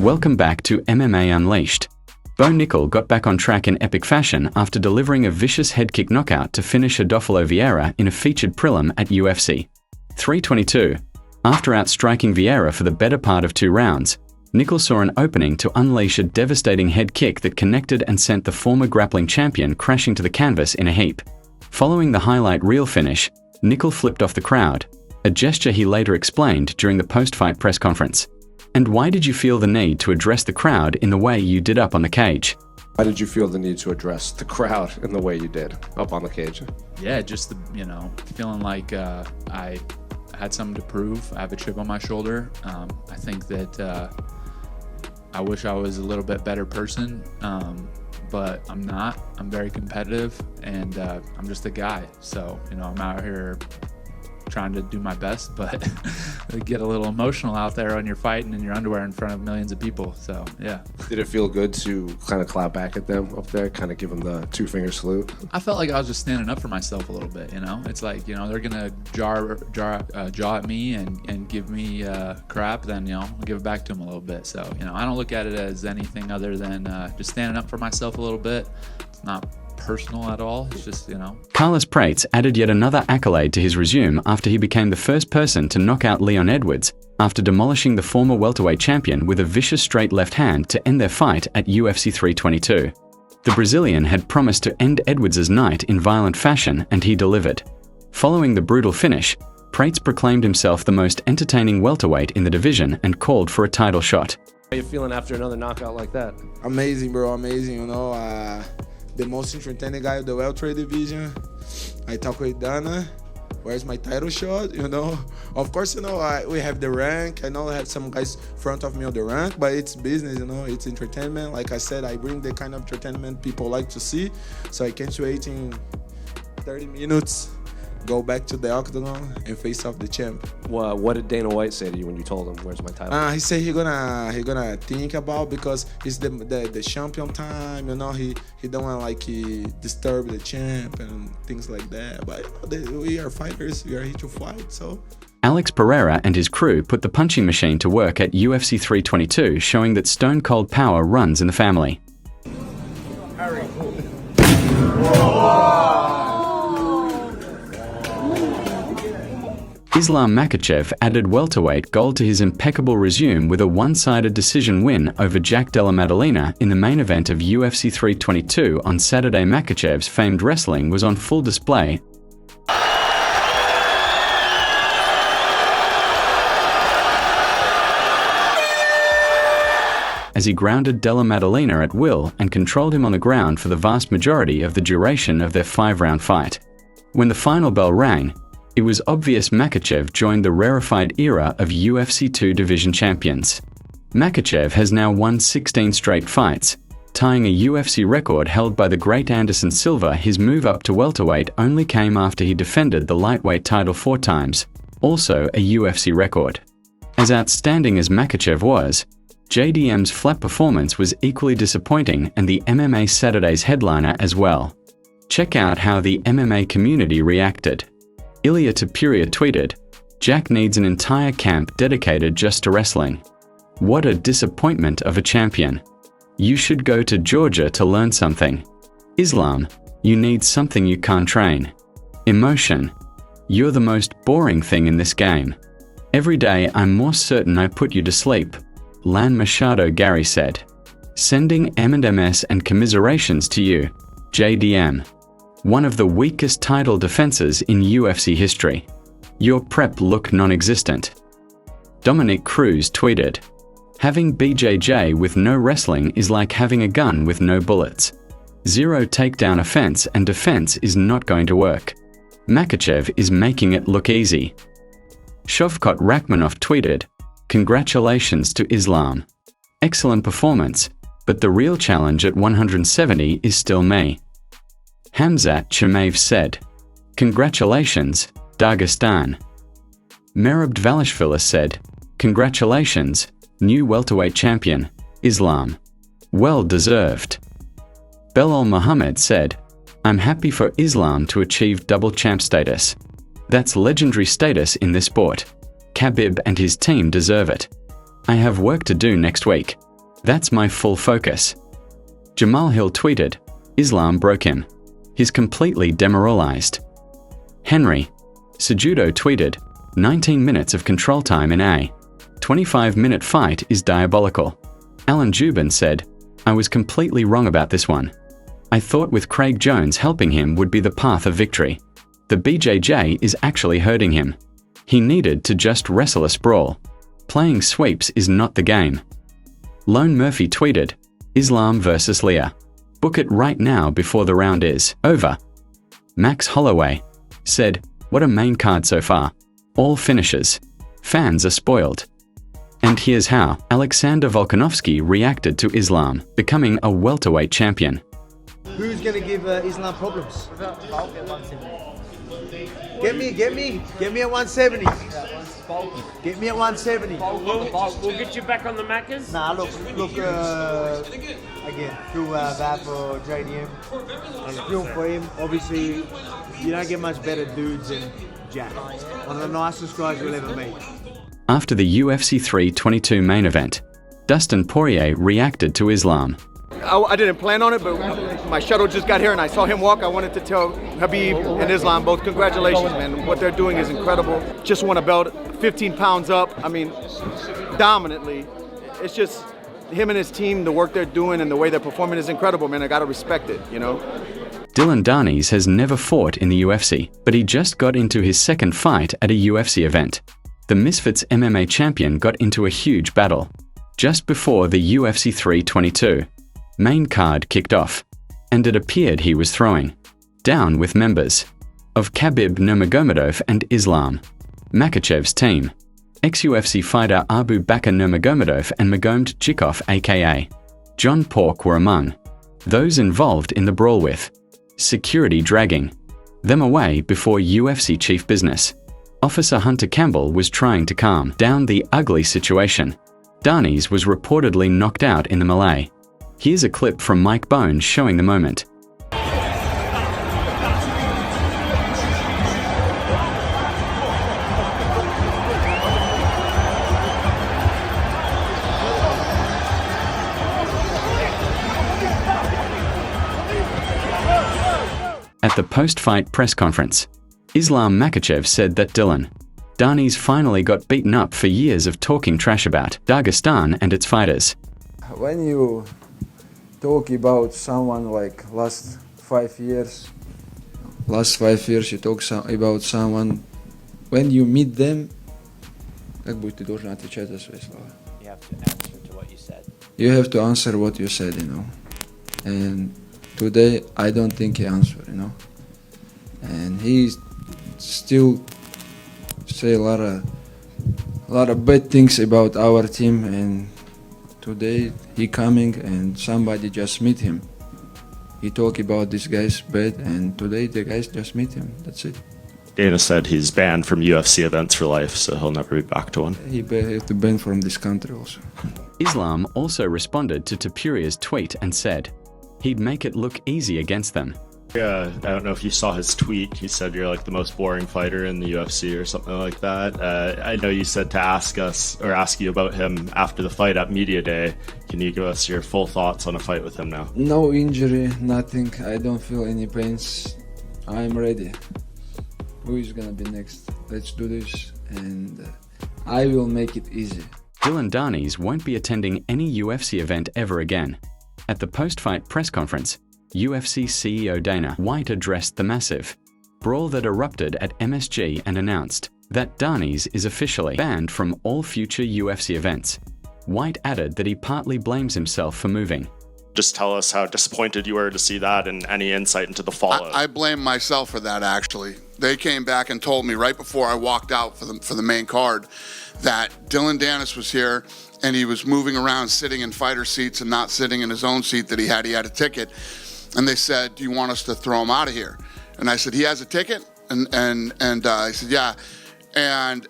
Welcome back to MMA Unleashed. Bo Nickal got back on track in epic fashion after delivering a vicious head kick knockout to finish Adolfo Vieira in a featured prelim at UFC 322. After outstriking Vieira for the better part of 2 rounds, Nickal saw an opening to unleash a devastating head kick that connected and sent the former grappling champion crashing to the canvas in a heap. Following the highlight reel finish, Nickal flipped off the crowd, a gesture he later explained during the post-fight press conference. And why did you feel the need to address the crowd in the way you did up on the cage? Why did you feel the need to address the crowd in the way you did up on the cage? Yeah, just feeling like I had something to prove. I have a chip on my shoulder. I think that I wish I was a little bit better person, but I'm not. I'm very competitive, and I'm just a guy. So, I'm out here trying to do my best, but get a little emotional out there when you're fighting in your underwear in front of millions of people. So, yeah. Did it feel good to kind of clap back at them up there, kind of give them the 2-finger salute? I felt like I was just standing up for myself a little bit, It's like, they're going to jaw at me and give me crap, then, I'll give it back to them a little bit. So, I don't look at it as anything other than just standing up for myself a little bit. It's not personal at all. It's just, Carlos Prates added yet another accolade to his resume after he became the first person to knock out Leon Edwards after demolishing the former welterweight champion with a vicious straight left hand to end their fight at UFC 322. The Brazilian had promised to end Edwards' night in violent fashion, and he delivered. Following the brutal finish, Prates proclaimed himself the most entertaining welterweight in the division and called for a title shot. How are you feeling after another knockout like that? Amazing, bro. Amazing, the most entertaining guy of the welterweight division. I talk with Dana. Where's my title shot? Of course, we have the rank. I know I have some guys front of me on the rank, but it's business, it's entertainment. Like I said, I bring the kind of entertainment people like to see. So I can't wait in 30 minutes, go back to the octagon and face off the champ. Well, what did Dana White say to you when you told him, where's my title? He said he gonna think about, because it's the champion time, he don't want disturb the champ and things like that. But we are fighters, we are here to fight, so. Alex Pereira and his crew put the punching machine to work at UFC 322, showing that stone cold power runs in the family. Islam Makhachev added welterweight gold to his impeccable resume with a one-sided decision win over Jack Della Maddalena in the main event of UFC 322 on Saturday. Makhachev's famed wrestling was on full display as he grounded Della Maddalena at will and controlled him on the ground for the vast majority of the duration of their 5-round fight. When the final bell rang, it was obvious Makhachev joined the rarefied era of UFC 2 division champions. Makhachev has now won 16 straight fights, tying a UFC record held by the great Anderson Silva. His move up to welterweight only came after he defended the lightweight title 4 times, also a UFC record. As outstanding as Makhachev was, JDM's flat performance was equally disappointing, and the MMA Saturday's headliner as well. Check out how the MMA community reacted. Ilya Topuria tweeted, "Jack needs an entire camp dedicated just to wrestling. What a disappointment of a champion. You should go to Georgia to learn something. Islam, you need something you can't train. Emotion, you're the most boring thing in this game. Every day I'm more certain I put you to sleep," Lan Machado Gary said. "Sending M&MS and commiserations to you, JDM. One of the weakest title defenses in UFC history. Your prep looked non-existent." Dominic Cruz tweeted, "Having BJJ with no wrestling is like having a gun with no bullets. 0 takedown offense and defense is not going to work. Makhachev is making it look easy." Shavkat Rakhmonov tweeted, "Congratulations to Islam. Excellent performance, but the real challenge at 170 is still me." Hamzat Chimaev said, "Congratulations, Dagestan." Merab Dvalishvili said, "Congratulations, new welterweight champion, Islam. Well deserved." Belal Muhammad said, "I'm happy for Islam to achieve double champ status. That's legendary status in this sport. Khabib and his team deserve it. I have work to do next week. That's my full focus. Jamal Hill tweeted, Islam broke him. He's completely demoralized. Henry Cejudo tweeted, 19 minutes of control time in a 25-minute fight is diabolical. Alan Jubin said, I was completely wrong about this one. I thought with Craig Jones helping him would be the path of victory. The BJJ is actually hurting him. He needed to just wrestle a sprawl. Playing sweeps is not the game. Lone Murphy tweeted, Islam versus Leah. Book it right now before the round is over. Max Holloway said, what a main card so far. All finishes. Fans are spoiled. And here's how Alexander Volkanovski reacted to Islam becoming a welterweight champion. Who's going to give Islam problems? Get me at 170. Get me at 170. We'll get you back on the Maccas. Nah, look again, through that for JDM and film for him. Obviously, you don't get much better dudes than Jack. One of the nicest guys you'll ever meet. After the UFC 322 main event, Dustin Poirier reacted to Islam. I didn't plan on it, but my shuttle just got here and I saw him walk. I wanted to tell Habib and Islam both congratulations, man. What they're doing is incredible. Just won a belt, 15 pounds up. I mean, dominantly. It's just him and his team, the work they're doing and the way they're performing is incredible, man. I gotta respect it, you know? Dillon Danis has never fought in the UFC, but he just got into his second fight at a UFC event. The Misfits MMA champion got into a huge battle just before the UFC 322 main card kicked off, and it appeared he was throwing down with members of Khabib Nurmagomedov and Islam Makhachev's team. Ex-UFC fighter Abu Bakr Nurmagomedov and Magomed Jikov aka John Pork were among those involved in the brawl, with security dragging them away before UFC chief business Officer Hunter Campbell was trying to calm down the ugly situation. Danis was reportedly knocked out in the melee. Here's a clip from Mike Bones showing the moment. At the post-fight press conference, Islam Makhachev said that Dillon Danis finally got beaten up for years of talking trash about Dagestan and its fighters. When you talk about someone like last 5 years you talk about someone, when you meet them, как будто ты должен отвечать за свои слова. You have to answer to what you said. You have to answer what you said, you know. And today I don't think he answered, you know. And he still say a lot of bad things about our team, and today he coming and somebody just meet him. He talk about this guy's bad, and today the guys just meet him. That's it. Dana said he's banned from UFC events for life, so he'll never be back to one. He have to ban from this country also. Islam also responded to Topuria's tweet and said he'd make it look easy against them. Yeah, I don't know if you saw his tweet. He said you're like the most boring fighter in the UFC or something like that. I know you said to ask you about him after the fight at Media Day. Can you give us your full thoughts on a fight with him now? No injury, nothing. I don't feel any pains. I'm ready. Who is gonna be next? Let's do this, and I will make it easy. Dillon Danis won't be attending any UFC event ever again. At the post-fight press conference, UFC CEO Dana White addressed the massive brawl that erupted at MSG and announced that Danis is officially banned from all future UFC events. White added that he partly blames himself for moving. Just tell us how disappointed you were to see that and any insight into the fallout. I blame myself for that, actually. They came back and told me right before I walked out for the main card that Dillon Danis was here and he was moving around sitting in fighter seats and not sitting in his own seat that he had. He had a ticket. And they said, do you want us to throw him out of here? And I said, he has a ticket? And I said, yeah. And,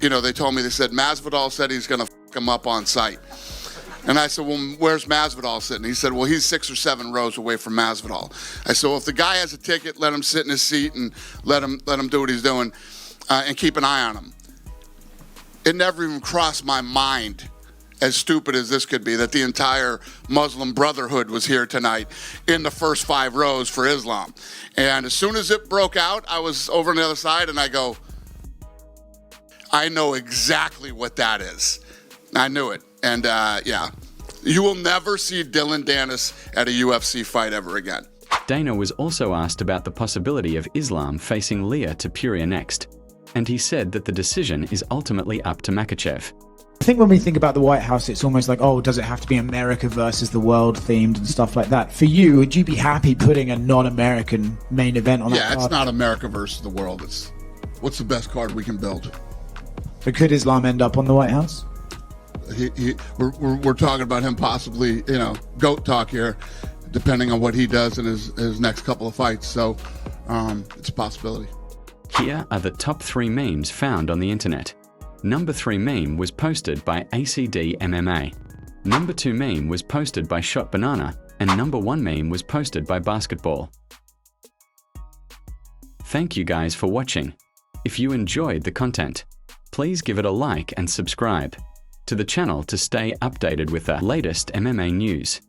you know, they told me, they said, Masvidal said he's going to fuck him up on site. And I said, well, where's Masvidal sitting? He said, well, he's 6 or 7 rows away from Masvidal. I said, well, if the guy has a ticket, let him sit in his seat and let him do what he's doing and keep an eye on him. It never even crossed my mind as stupid as this could be, that the entire Muslim Brotherhood was here tonight in the first 5 rows for Islam. And as soon as it broke out, I was over on the other side and I go, I know exactly what that is. I knew it. And yeah, you will never see Dillon Danis at a UFC fight ever again. Dana was also asked about the possibility of Islam facing Leah Topuria next, and he said that the decision is ultimately up to Makhachev. I think when we think about the White House, it's almost like, oh, does it have to be America versus the world themed and stuff like that? For you, would you be happy putting a non-American main event on that card? Yeah, it's not America versus the world. It's what's the best card we can build. But could Islam end up on the White House? We're talking about him possibly, GOAT talk here, depending on what he does in his next couple of fights. So it's a possibility. Here are the top 3 memes found on the internet. Number 3 meme was posted by ACD MMA. Number 2 meme was posted by Shot Banana, and number 1 meme was posted by Basketball. Thank you guys for watching. If you enjoyed the content, please give it a like and subscribe to the channel to stay updated with the latest MMA news.